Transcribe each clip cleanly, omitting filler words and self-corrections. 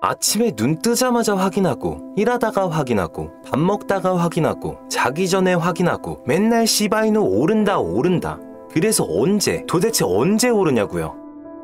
아침에 눈 뜨자마자 확인하고, 일하다가 확인하고, 밥 먹다가 확인하고, 자기 전에 확인하고, 맨날 시바이누 오른다 오른다. 그래서 도대체 언제 오르냐고요?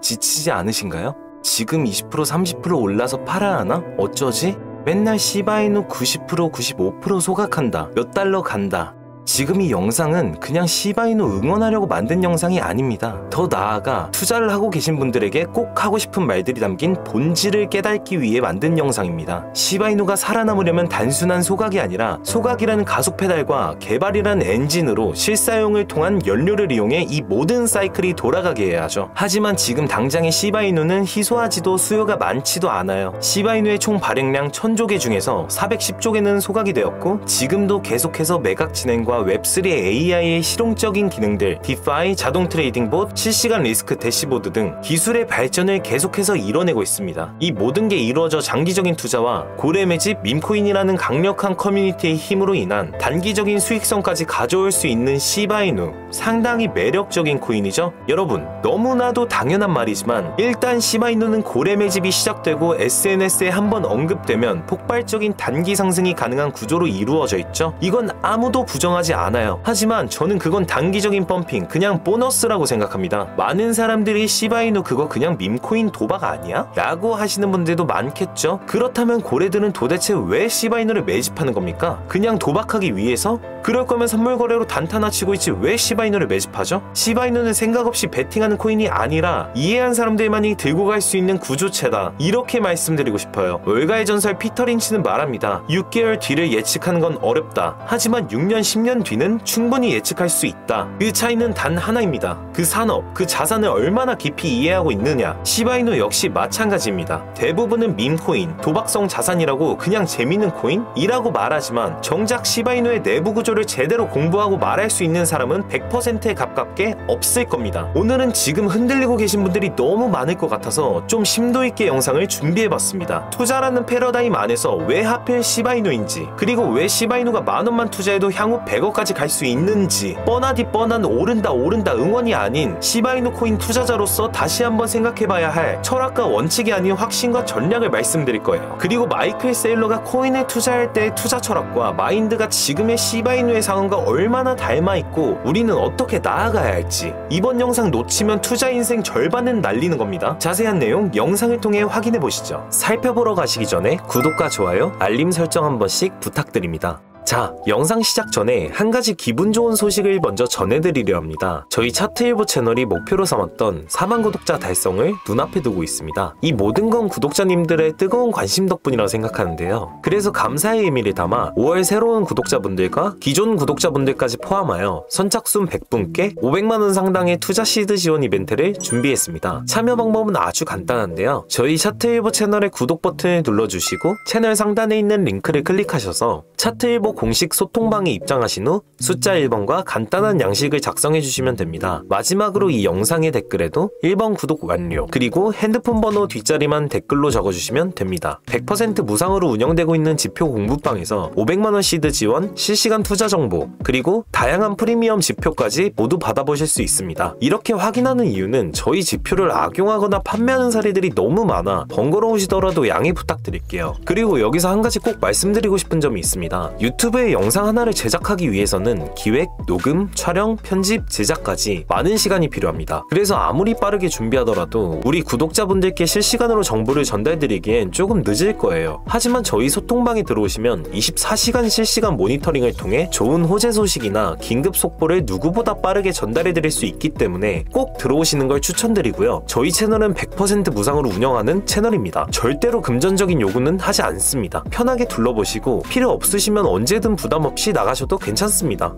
지치지 않으신가요? 지금 20% 30% 올라서 팔아야 하나? 어쩌지? 맨날 시바이누 90% 95% 소각한다. 몇 달러 간다. 지금 이 영상은 그냥 시바이누 응원하려고 만든 영상이 아닙니다. 더 나아가 투자를 하고 계신 분들에게 꼭 하고 싶은 말들이 담긴 본질을 깨닫기 위해 만든 영상입니다. 시바이누가 살아남으려면 단순한 소각이 아니라 소각이라는 가속 페달과 개발이라는 엔진으로 실사용을 통한 연료를 이용해 이 모든 사이클이 돌아가게 해야 하죠. 하지만 지금 당장의 시바이누는 희소하지도 수요가 많지도 않아요. 시바이누의 총 발행량 1000조 개 중에서 410조 개는 소각이 되었고, 지금도 계속해서 매각 진행과 웹3 AI의 실용적인 기능들, 디파이, 자동 트레이딩 봇, 실시간 리스크 대시보드 등 기술의 발전을 계속해서 이뤄내고 있습니다. 이 모든 게 이루어져 장기적인 투자와 고래 매집, 밈코인이라는 강력한 커뮤니티의 힘으로 인한 단기적인 수익성까지 가져올 수 있는 시바이누, 상당히 매력적인 코인이죠. 여러분, 너무나도 당연한 말이지만 일단 시바이누는 고래 매집이 시작되고 SNS에 한번 언급되면 폭발적인 단기 상승이 가능한 구조로 이루어져 있죠. 이건 아무도 부정하지 않아요. 하지만 저는 그건 단기적인 펌핑, 그냥 보너스라고 생각합니다. 많은 사람들이 시바이누 그거 그냥 밈코인 도박 아니야? 라고 하시는 분들도 많겠죠. 그렇다면 고래들은 도대체 왜 시바이누를 매집하는 겁니까? 그냥 도박하기 위해서? 그럴 거면 선물 거래로 단타나 치고 있지 왜 시바이누를 매집하죠? 시바이누는 생각 없이 베팅하는 코인이 아니라 이해한 사람들만이 들고 갈 수 있는 구조체다. 이렇게 말씀드리고 싶어요. 월가의 전설 피터 린치는 말합니다. 6개월 뒤를 예측하는 건 어렵다. 하지만 6년 10년 뒤는 충분히 예측할 수 있다. 그 차이는 단 하나입니다. 그 산업, 그 자산을 얼마나 깊이 이해하고 있느냐. 시바이누 역시 마찬가지입니다. 대부분은 밈코인, 도박성 자산이라고 그냥 재미있는 코인이라고 말하지만 정작 시바이누의 내부 구조를 제대로 공부하고 말할 수 있는 사람은 100%에 가깝게 없을 겁니다. 오늘은 지금 흔들리고 계신 분들이 너무 많을 것 같아서 좀 심도 있게 영상을 준비해봤습니다. 투자라는 패러다임 안에서 왜 하필 시바이누인지, 그리고 왜 시바이누가 만원만 투자해도 향후 100억까지 갈 수 있는지, 뻔하디 뻔한 오른다 응원이 아닌 시바이누 코인 투자자로서 다시 한번 생각해봐야 할 철학과 원칙이 아닌 확신과 전략을 말씀드릴 거예요. 그리고 마이클 세일러가 코인에 투자할 때의 투자 철학과 마인드가 지금의 시바이누의 상황과 얼마나 닮아있고 우리는 어떻게 나아가야 할지, 이번 영상 놓치면 투자 인생 절반은 날리는 겁니다. 자세한 내용 영상을 통해 확인해보시죠. 살펴보러 가시기 전에 구독과 좋아요, 알림 설정 한 번씩 부탁드립니다. 자, 영상 시작 전에 한 가지 기분 좋은 소식을 먼저 전해드리려 합니다. 저희 차트일보 채널이 목표로 삼았던 4만 구독자 달성을 눈앞에 두고 있습니다. 이 모든 건 구독자님들의 뜨거운 관심 덕분이라고 생각하는데요. 그래서 감사의 의미를 담아 5월 새로운 구독자분들과 기존 구독자분들까지 포함하여 선착순 100분께 500만원 상당의 투자 시드 지원 이벤트를 준비했습니다. 참여 방법은 아주 간단한데요. 저희 차트일보 채널의 구독 버튼을 눌러주시고 채널 상단에 있는 링크를 클릭하셔서 차트일보 공식 소통방에 입장하신 후 숫자 1번과 간단한 양식을 작성해 주시면 됩니다. 마지막으로 이 영상의 댓글에도 1번 구독 완료, 그리고 핸드폰 번호 뒷자리만 댓글로 적어주시면 됩니다. 100% 무상으로 운영되고 있는 지표 공부방에서 500만원 시드 지원, 실시간 투자 정보, 그리고 다양한 프리미엄 지표까지 모두 받아보실 수 있습니다. 이렇게 확인하는 이유는 저희 지표를 악용하거나 판매하는 사례들이 너무 많아 번거로우시더라도 양해 부탁드릴게요. 그리고 여기서 한 가지 꼭 말씀드리고 싶은 점이 있습니다. 유튜브에 영상 하나를 제작하기 위해서는 기획, 녹음, 촬영, 편집, 제작까지 많은 시간이 필요합니다. 그래서 아무리 빠르게 준비하더라도 우리 구독자분들께 실시간으로 정보를 전달드리기엔 조금 늦을 거예요. 하지만 저희 소통방에 들어오시면 24시간 실시간 모니터링을 통해 좋은 호재 소식이나 긴급 속보를 누구보다 빠르게 전달해드릴 수 있기 때문에 꼭 들어오시는 걸 추천드리고요. 저희 채널은 100% 무상으로 운영하는 채널입니다. 절대로 금전적인 요구는 하지 않습니다. 편하게 둘러보시고 필요 없으시면 언제든 부담 없이 나가셔도 괜찮습니다.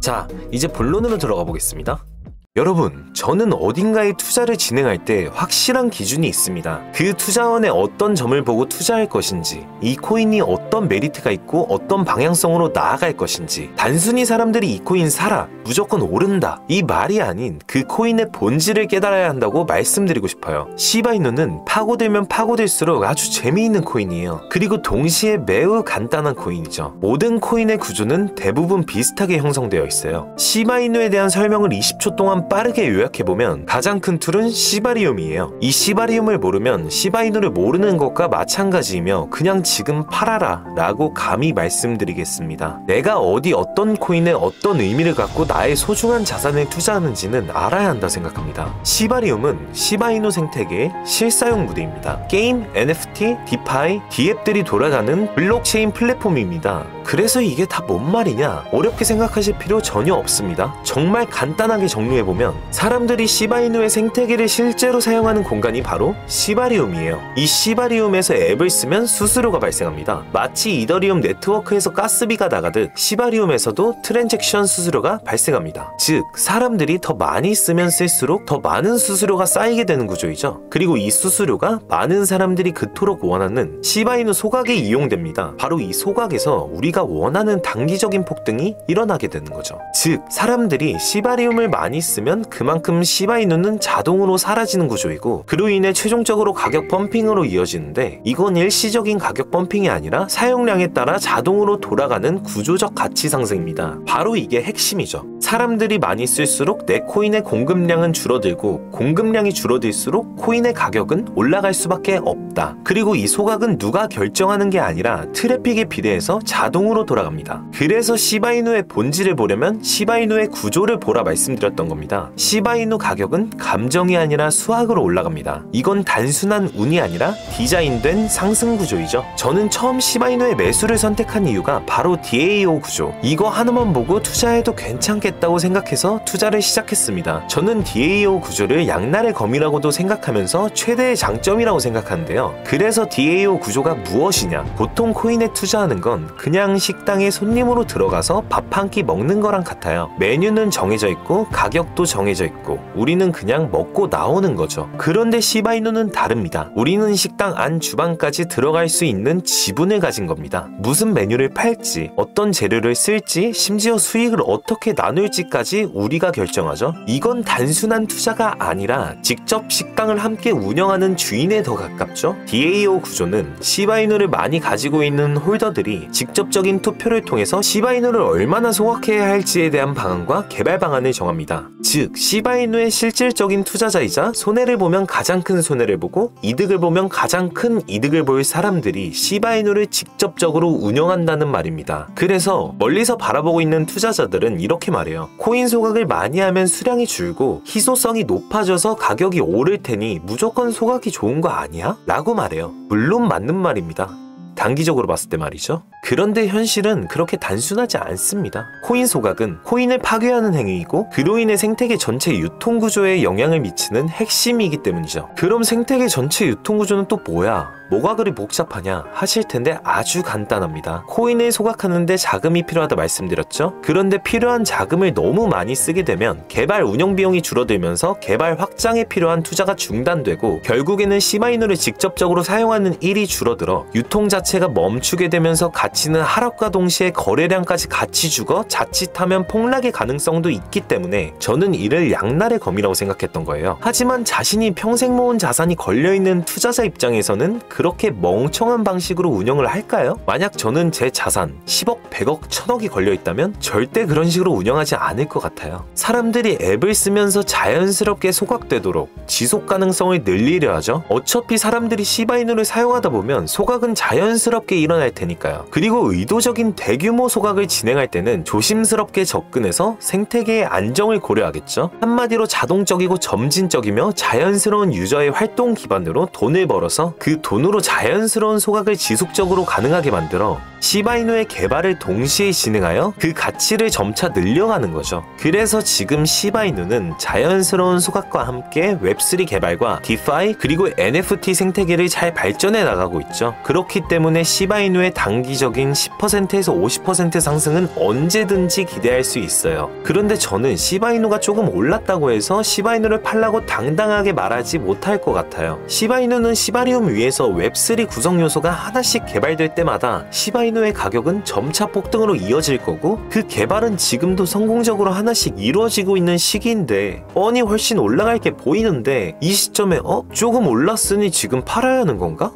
자, 이제 본론으로 들어가 보겠습니다. 여러분, 저는 어딘가에 투자를 진행할 때 확실한 기준이 있습니다. 그 투자원의 어떤 점을 보고 투자할 것인지, 이 코인이 어떤 메리트가 있고 어떤 방향성으로 나아갈 것인지, 단순히 사람들이 이 코인 사라, 무조건 오른다, 이 말이 아닌 그 코인의 본질을 깨달아야 한다고 말씀드리고 싶어요. 시바이누는 파고들면 파고들수록 아주 재미있는 코인이에요. 그리고 동시에 매우 간단한 코인이죠. 모든 코인의 구조는 대부분 비슷하게 형성되어 있어요. 시바이누에 대한 설명을 20초 동안 좀 빠르게 요약해보면 가장 큰 툴은 시바리움이에요. 이 시바리움을 모르면 시바이누를 모르는 것과 마찬가지이며 그냥 지금 팔아라 라고 감히 말씀드리겠습니다. 내가 어떤 코인에 어떤 의미를 갖고 나의 소중한 자산을 투자하는지는 알아야 한다 생각합니다. 시바리움은 시바이누 생태계의 실사용 무대입니다. 게임, NFT, 디파이, 디앱들이 돌아가는 블록체인 플랫폼입니다. 그래서 이게 다 뭔 말이냐? 어렵게 생각하실 필요 전혀 없습니다. 정말 간단하게 정리해보면 사람들이 시바이누의 생태계를 실제로 사용하는 공간이 바로 시바리움이에요. 이 시바리움에서 앱을 쓰면 수수료가 발생합니다. 마치 이더리움 네트워크에서 가스비가 나가듯 시바리움에서도 트랜잭션 수수료가 발생합니다. 즉 사람들이 더 많이 쓰면 쓸수록 더 많은 수수료가 쌓이게 되는 구조이죠. 그리고 이 수수료가 많은 사람들이 그토록 원하는 시바이누 소각에 이용됩니다. 바로 이 소각에서 우리가 원하는 단기적인 폭등이 일어나게 되는 거죠. 즉 사람들이 시바리움을 많이 쓰면 그만큼 시바이누는 자동으로 사라지는 구조이고 그로 인해 최종적으로 가격 펌핑으로 이어지는데 이건 일시적인 가격 펌핑이 아니라 사용량에 따라 자동으로 돌아가는 구조적 가치 상승입니다. 바로 이게 핵심이죠. 사람들이 많이 쓸수록 내 코인의 공급량은 줄어들고 공급량이 줄어들수록 코인의 가격은 올라갈 수밖에 없다. 그리고 이 소각은 누가 결정하는 게 아니라 트래픽에 비례해서 자동으로 돌아갑니다. 그래서 시바이누의 본질을 보려면 시바이누의 구조를 보라 말씀드렸던 겁니다. 시바이누 가격은 감정이 아니라 수학으로 올라갑니다. 이건 단순한 운이 아니라 디자인된 상승 구조이죠. 저는 처음 시바이누의 매수를 선택한 이유가 바로 DAO 구조. 이거 하나만 보고 투자해도 괜찮겠다고 생각해서 투자를 시작했습니다. 저는 DAO 구조를 양날의 검이라고도 생각하면서 최대의 장점이라고 생각하는데요. 그래서 DAO 구조가 무엇이냐? 보통 코인에 투자하는 건 그냥 식당에 손님으로 들어가서 밥 한 끼 먹는 거랑 같아요. 메뉴는 정해져 있고 가격도 정해져 있고 우리는 그냥 먹고 나오는 거죠. 그런데 시바이누는 다릅니다. 우리는 식당 안 주방까지 들어갈 수 있는 지분을 가진 겁니다. 무슨 메뉴를 팔지, 어떤 재료를 쓸지, 심지어 수익을 어떻게 나눌지까지 우리가 결정하죠. 이건 단순한 투자가 아니라 직접 식당을 함께 운영하는 주인에 더 가깝죠. DAO 구조는 시바이누를 많이 가지고 있는 홀더들이 직접적인 투표를 통해서 시바이누를 얼마나 소각해야 할지에 대한 방안과 개발 방안을 정합니다. 즉 시바이누의 실질적인 투자자이자 손해를 보면 가장 큰 손해를 보고 이득을 보면 가장 큰 이득을 볼 사람들이 시바이누를 직접적으로 운영한다는 말입니다. 그래서 멀리서 바라보고 있는 투자자들은 이렇게 말해요. 코인 소각을 많이 하면 수량이 줄고 희소성이 높아져서 가격이 오를 테니 무조건 소각이 좋은 거 아니야? 라고 말해요. 물론 맞는 말입니다. 단기적으로 봤을 때 말이죠. 그런데 현실은 그렇게 단순하지 않습니다. 코인 소각은 코인을 파괴하는 행위이고 그로 인해 생태계 전체 유통 구조에 영향을 미치는 핵심이기 때문이죠. 그럼 생태계 전체 유통 구조는 또 뭐야? 뭐가 그리 복잡하냐 하실 텐데 아주 간단합니다. 코인을 소각하는데 자금이 필요하다 말씀드렸죠? 그런데 필요한 자금을 너무 많이 쓰게 되면 개발 운영 비용이 줄어들면서 개발 확장에 필요한 투자가 중단되고 결국에는 시바이누를 직접적으로 사용하는 일이 줄어들어 유통 자체가 멈추게 되면서 가치는 하락과 동시에 거래량까지 같이 죽어 자칫하면 폭락의 가능성도 있기 때문에 저는 이를 양날의 검이라고 생각했던 거예요. 하지만 자신이 평생 모은 자산이 걸려있는 투자자 입장에서는 그렇게 멍청한 방식으로 운영을 할까요? 만약 저는 제 자산 10억, 100억, 1000억이 걸려있다면 절대 그런 식으로 운영하지 않을 것 같아요. 사람들이 앱을 쓰면서 자연스럽게 소각되도록 지속 가능성을 늘리려 하죠. 어차피 사람들이 시바이누를 사용하다 보면 소각은 자연스럽게 일어날 테니까요. 그리고 의도적인 대규모 소각을 진행할 때는 조심스럽게 접근해서 생태계의 안정을 고려하겠죠. 한마디로 자동적이고 점진적이며 자연스러운 유저의 활동 기반으로 돈을 벌어서 그 돈으로 자연스러운 소각을 지속적으로 가능하게 만들어 시바이누의 개발을 동시에 진행하여 그 가치를 점차 늘려가는 거죠. 그래서 지금 시바이누는 자연스러운 소각과 함께 웹3 개발과 디파이 그리고 NFT 생태계를 잘 발전해 나가고 있죠. 그렇기 때문에 시바이누의 단기적인 10%에서 50% 상승은 언제든지 기대할 수 있어요. 그런데 저는 시바이누가 조금 올랐다고 해서 시바이누를 팔라고 당당하게 말하지 못할 것 같아요. 시바이누는 시바리움 위에서 웹3 구성 요소가 하나씩 개발될 때마다 시바이누의 가격은 점차 폭등으로 이어질 거고 그 개발은 지금도 성공적으로 하나씩 이루어지고 있는 시기인데 뻔히 훨씬 올라갈 게 보이는데 이 시점에 조금 올랐으니 지금 팔아야 하는 건가?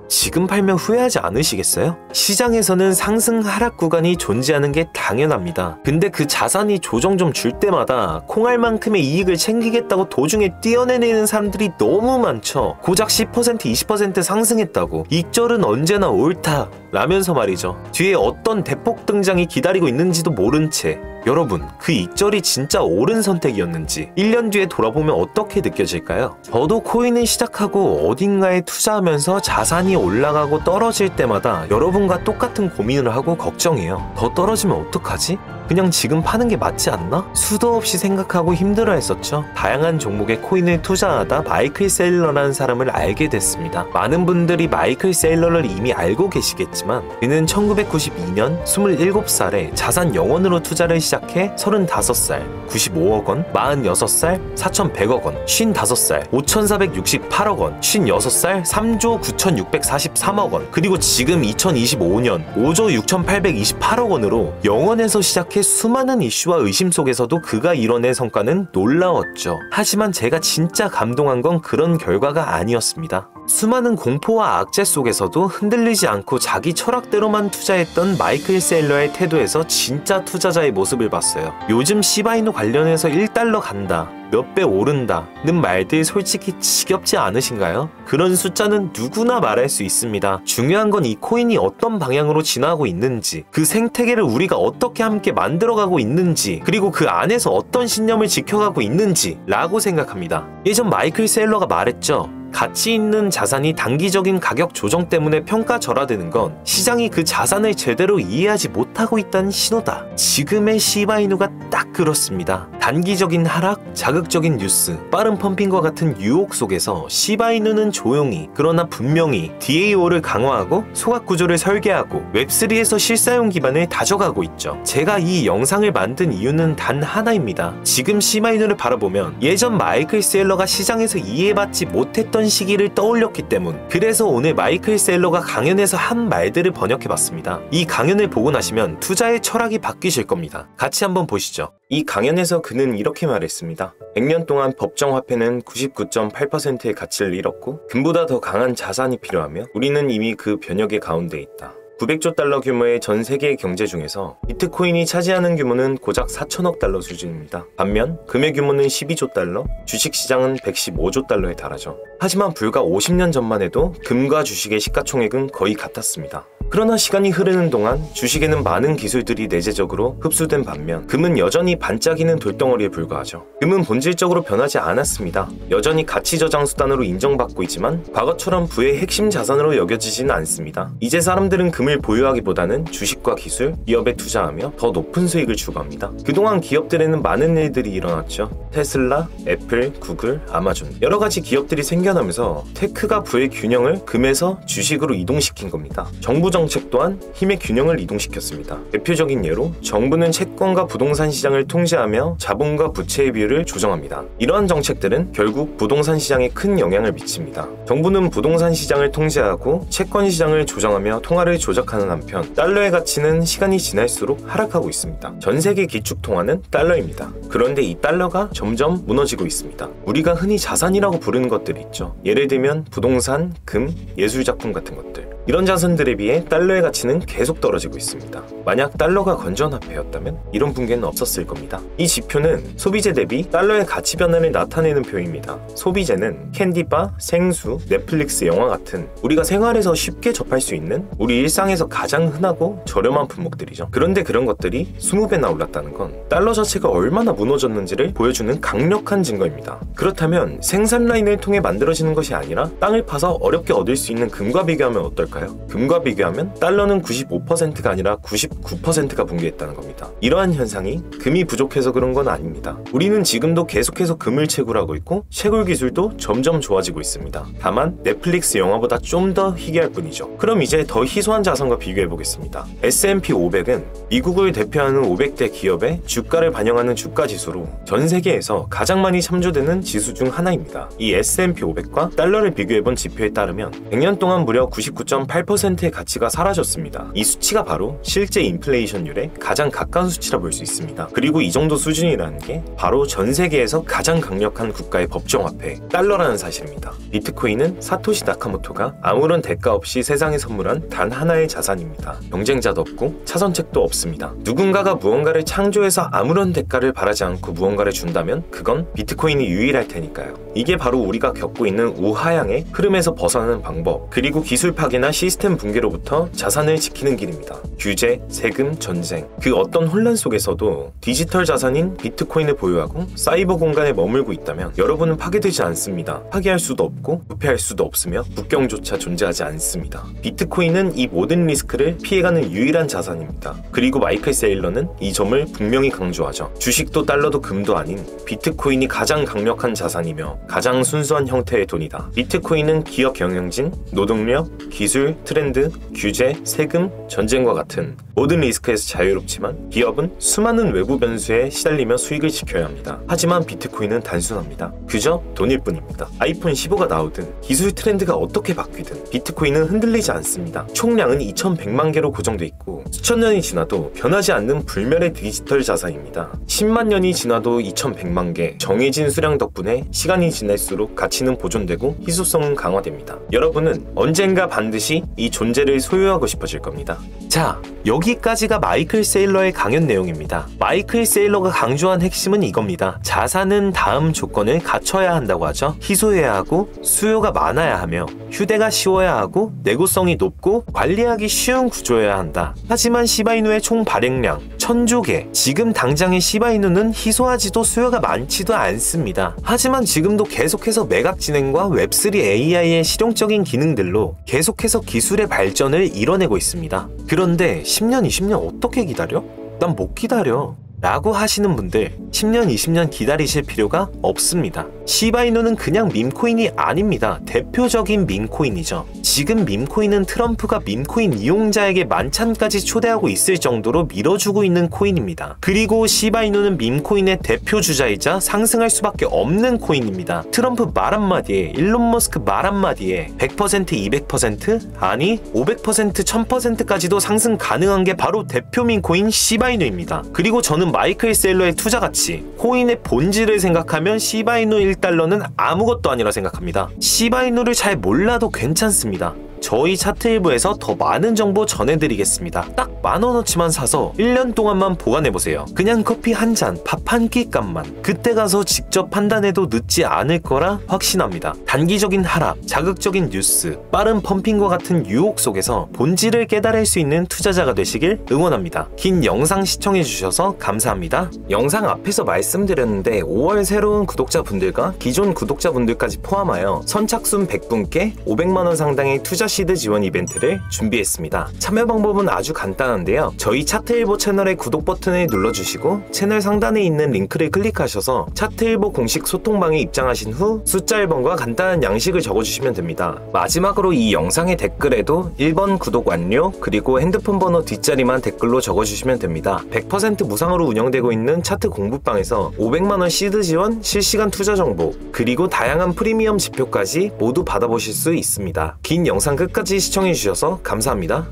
지금 팔면 후회하지 않으시겠어요? 시장에서는 상승 하락 구간이 존재하는 게 당연합니다. 근데 그 자산이 조정 좀 줄 때마다 콩알만큼의 이익을 챙기겠다고 도중에 떼어내는 사람들이 너무 많죠. 고작 10% 20% 상승했다고 익절은 언제나 옳다 라면서 말이죠. 뒤에 어떤 대폭 등장이 기다리고 있는지도 모른 채 여러분, 그 익절이 진짜 옳은 선택이었는지 1년 뒤에 돌아보면 어떻게 느껴질까요? 저도 코인을 시작하고 어딘가에 투자하면서 자산이 올라가고 떨어질 때마다 여러분과 똑같은 고민을 하고 걱정해요. 더 떨어지면 어떡하지? 그냥 지금 파는 게 맞지 않나? 수도 없이 생각하고 힘들어했었죠. 다양한 종목의 코인을 투자하다 마이클 세일러라는 사람을 알게 됐습니다. 많은 분들이 마이클 세일러를 이미 알고 계시겠지만 그는 1992년 27살에 자산 영원으로 투자를 시작해 35살, 95억 원, 46살, 4,100억 원, 55살, 5,468억 원, 56살, 3조 9,643억 원, 그리고 지금 2025년 5조 6,828억 원으로 영원에서 시작해 수많은 이슈와 의심 속에서도 그가 이뤄낸 성과는 놀라웠죠. 하지만 제가 진짜 감동한 건 그런 결과가 아니었습니다. 수많은 공포와 악재 속에서도 흔들리지 않고 자기 철학대로만 투자했던 마이클 세일러의 태도에서 진짜 투자자의 모습을 봤어요. 요즘 시바이누 관련해서 1달러 간다, 몇 배 오른다는 말들 솔직히 지겹지 않으신가요? 그런 숫자는 누구나 말할 수 있습니다. 중요한 건 이 코인이 어떤 방향으로 진화하고 있는지, 그 생태계를 우리가 어떻게 함께 만들어가고 있는지, 그리고 그 안에서 어떤 신념을 지켜가고 있는지 라고 생각합니다. 예전 마이클 세일러가 말했죠. 가치 있는 자산이 단기적인 가격 조정 때문에 평가절하되는 건 시장이 그 자산을 제대로 이해하지 못하고 있다는 신호다. 지금의 시바이누가 딱 그렇습니다. 단기적인 하락, 자극적인 뉴스, 빠른 펌핑과 같은 유혹 속에서 시바이누는 조용히 그러나 분명히 DAO를 강화하고 소각 구조를 설계하고 웹3에서 실사용 기반을 다져가고 있죠. 제가 이 영상을 만든 이유는 단 하나입니다. 지금 시바이누를 바라보면 예전 마이클 세일러가 시장에서 이해받지 못했던 시기를 떠올렸기 때문. 그래서 오늘 마이클 세일러가 강연에서 한 말들을 번역해봤습니다. 이 강연을 보고 나시면 투자의 철학이 바뀌실 겁니다. 같이 한번 보시죠. 이 강연에서 그는 이렇게 말했습니다. 100년 동안 법정 화폐는 99.8%의 가치를 잃었고 금보다 더 강한 자산이 필요하며 우리는 이미 그 변혁의 가운데 있다. 900조 달러 규모의 전 세계의 경제 중에서 비트코인이 차지하는 규모는 고작 4천억 달러 수준입니다. 반면 금의 규모는 12조 달러, 주식시장은 115조 달러에 달하죠. 하지만 불과 50년 전만 해도 금과 주식의 시가총액은 거의 같았습니다. 그러나 시간이 흐르는 동안 주식에는 많은 기술들이 내재적으로 흡수된 반면 금은 여전히 반짝이는 돌덩어리에 불과하죠. 금은 본질적으로 변하지 않았습니다. 여전히 가치 저장 수단으로 인정받고 있지만 과거처럼 부의 핵심 자산으로 여겨지지는 않습니다. 이제 사람들은 금을 보유하기보다는 주식과 기술, 기업에 투자하며 더 높은 수익을 추구합니다. 그동안 기업들에는 많은 일들이 일어났죠. 테슬라, 애플, 구글, 아마존 여러 가지 기업들이 생겨나면서 테크가 부의 균형을 금에서 주식으로 이동시킨 겁니다. 정부 정책 또한 힘의 균형을 이동시켰습니다. 대표적인 예로 정부는 채권과 부동산 시장을 통제하며 자본과 부채의 비율을 조정합니다. 이러한 정책들은 결국 부동산 시장에 큰 영향을 미칩니다. 정부는 부동산 시장을 통제하고 채권 시장을 조정하며 통화를 조작하는 한편 달러의 가치는 시간이 지날수록 하락하고 있습니다. 전 세계 기축 통화는 달러입니다. 그런데 이 달러가 점점 무너지고 있습니다. 우리가 흔히 자산이라고 부르는 것들이 있죠. 예를 들면 부동산, 금, 예술작품 같은 것들. 이런 자산들에 비해 달러의 가치는 계속 떨어지고 있습니다. 만약 달러가 건전화폐였다면 이런 붕괴는 없었을 겁니다. 이 지표는 소비재 대비 달러의 가치 변화를 나타내는 표입니다. 소비재는 캔디바, 생수, 넷플릭스 영화 같은 우리가 생활에서 쉽게 접할 수 있는 우리 일상에서 가장 흔하고 저렴한 품목들이죠. 그런데 그런 것들이 20배나 올랐다는 건 달러 자체가 얼마나 무너졌는지를 보여주는 강력한 증거입니다. 그렇다면 생산 라인을 통해 만들어지는 것이 아니라 땅을 파서 어렵게 얻을 수 있는 금과 비교하면 어떨까요? 금과 비교하면 달러는 95%가 아니라 99%가 붕괴했다는 겁니다. 이러한 현상이 금이 부족해서 그런 건 아닙니다. 우리는 지금도 계속해서 금을 채굴하고 있고 채굴 기술도 점점 좋아지고 있습니다. 다만 넷플릭스 영화보다 좀 더 희귀할 뿐이죠. 그럼 이제 더 희소한 자산과 비교해 보겠습니다. S&P 500은 미국을 대표하는 500대 기업의 주가를 반영하는 주가 지수로 전 세계에서 가장 많이 참조되는 지수 중 하나입니다. 이 S&P 500과 달러를 비교해 본 지표에 따르면 100년 동안 무려 99.8% 0.8%의 가치가 사라졌습니다. 이 수치가 바로 실제 인플레이션율에 가장 가까운 수치라 볼 수 있습니다. 그리고 이 정도 수준이라는 게 바로 전 세계에서 가장 강력한 국가의 법정화폐 달러라는 사실입니다. 비트코인은 사토시 나카모토가 아무런 대가 없이 세상에 선물한 단 하나의 자산입니다. 경쟁자도 없고 차선책도 없습니다. 누군가가 무언가를 창조해서 아무런 대가를 바라지 않고 무언가를 준다면 그건 비트코인이 유일할 테니까요. 이게 바로 우리가 겪고 있는 우하향의 흐름에서 벗어나는 방법, 그리고 기술 파괴나 시스템 붕괴로부터 자산을 지키는 길입니다. 규제, 세금, 전쟁, 그 어떤 혼란 속에서도 디지털 자산인 비트코인을 보유하고 사이버 공간에 머물고 있다면 여러분은 파괴되지 않습니다. 파괴할 수도 없고 부패할 수도 없으며 국경조차 존재하지 않습니다. 비트코인은 이 모든 리스크를 피해가는 유일한 자산입니다. 그리고 마이클 세일러는 이 점을 분명히 강조하죠. 주식도 달러도 금도 아닌 비트코인이 가장 강력한 자산이며 가장 순수한 형태의 돈이다. 비트코인은 기업 경영진, 노동력, 기술, 트렌드, 규제, 세금, 전쟁과 같은 모든 리스크에서 자유롭지만 기업은 수많은 외부 변수에 시달리며 수익을 지켜야 합니다. 하지만 비트코인은 단순합니다. 그저 돈일 뿐입니다. 아이폰 15가 나오든 기술 트렌드가 어떻게 바뀌든 비트코인은 흔들리지 않습니다. 총량은 2100만 개로 고정돼 있고 수천 년이 지나도 변하지 않는 불멸의 디지털 자산입니다. 10만 년이 지나도 2100만 개, 정해진 수량 덕분에 시간이 지날수록 가치는 보존되고 희소성은 강화됩니다. 여러분은 언젠가 반드시 이 존재를 소유하고 싶어질 겁니다. 자, 여기까지가 마이클 세일러의 강연 내용입니다. 마이클 세일러가 강조한 핵심은 이겁니다. 자산은 다음 조건을 갖춰야 한다고 하죠. 희소해야 하고 수요가 많아야 하며 휴대가 쉬워야 하고 내구성이 높고 관리하기 쉬운 구조여야 한다. 하지만 시바이누의 총 발행량 1000조 개, 지금 당장의 시바이누는 희소하지도 수요가 많지도 않습니다. 하지만 지금도 계속해서 매각 진행과 웹3 AI의 실용적인 기능들로 계속해서 기술의 발전을 이뤄내고 있습니다. 그런데 10년, 20년 어떻게 기다려? 난 못 기다려. 라고 하시는 분들 10년, 20년 기다리실 필요가 없습니다. 시바이누는 그냥 밈코인이 아닙니다. 대표적인 밈코인이죠. 지금 밈코인은 트럼프가 밈코인 이용자에게 만찬까지 초대하고 있을 정도로 밀어주고 있는 코인입니다. 그리고 시바이누는 밈코인의 대표 주자이자 상승할 수밖에 없는 코인입니다. 트럼프 말 한마디에, 일론 머스크 말 한마디에 100%, 200%? 아니 500%, 1000%까지도 상승 가능한 게 바로 대표 밈코인 시바이누입니다. 그리고 저는 마이클 세일러의 투자 가치, 코인의 본질을 생각하면 시바이누 1달러는 아무것도 아니라 생각합니다. 시바이누를 잘 몰라도 괜찮습니다. 저희 차트 일부에서 더 많은 정보 전해드리겠습니다. 딱 10,000원어치만 사서 1년 동안만 보관해보세요. 그냥 커피 한 잔, 밥 한 끼 값만. 그때 가서 직접 판단해도 늦지 않을 거라 확신합니다. 단기적인 하락, 자극적인 뉴스, 빠른 펌핑과 같은 유혹 속에서 본질을 깨달을 수 있는 투자자가 되시길 응원합니다. 긴 영상 시청해주셔서 감사합니다. 영상 앞에서 말씀드렸는데 5월 새로운 구독자분들과 기존 구독자분들까지 포함하여 선착순 100분께 500만원 상당의 투자 시드 지원 이벤트를 준비했습니다. 참여 방법은 아주 간단한데요. 저희 차트일보 채널의 구독 버튼을 눌러주시고 채널 상단에 있는 링크를 클릭하셔서 차트일보 공식 소통방에 입장하신 후 숫자 1번과 간단한 양식을 적어주시면 됩니다. 마지막으로 이 영상의 댓글에도 1번 구독 완료, 그리고 핸드폰 번호 뒷자리만 댓글로 적어주시면 됩니다. 100% 무상으로 운영되고 있는 차트 공부방에서 500만원 시드 지원, 실시간 투자 정보, 그리고 다양한 프리미엄 지표까지 모두 받아보실 수 있습니다. 긴 영상 끝까지 시청해주셔서 감사합니다.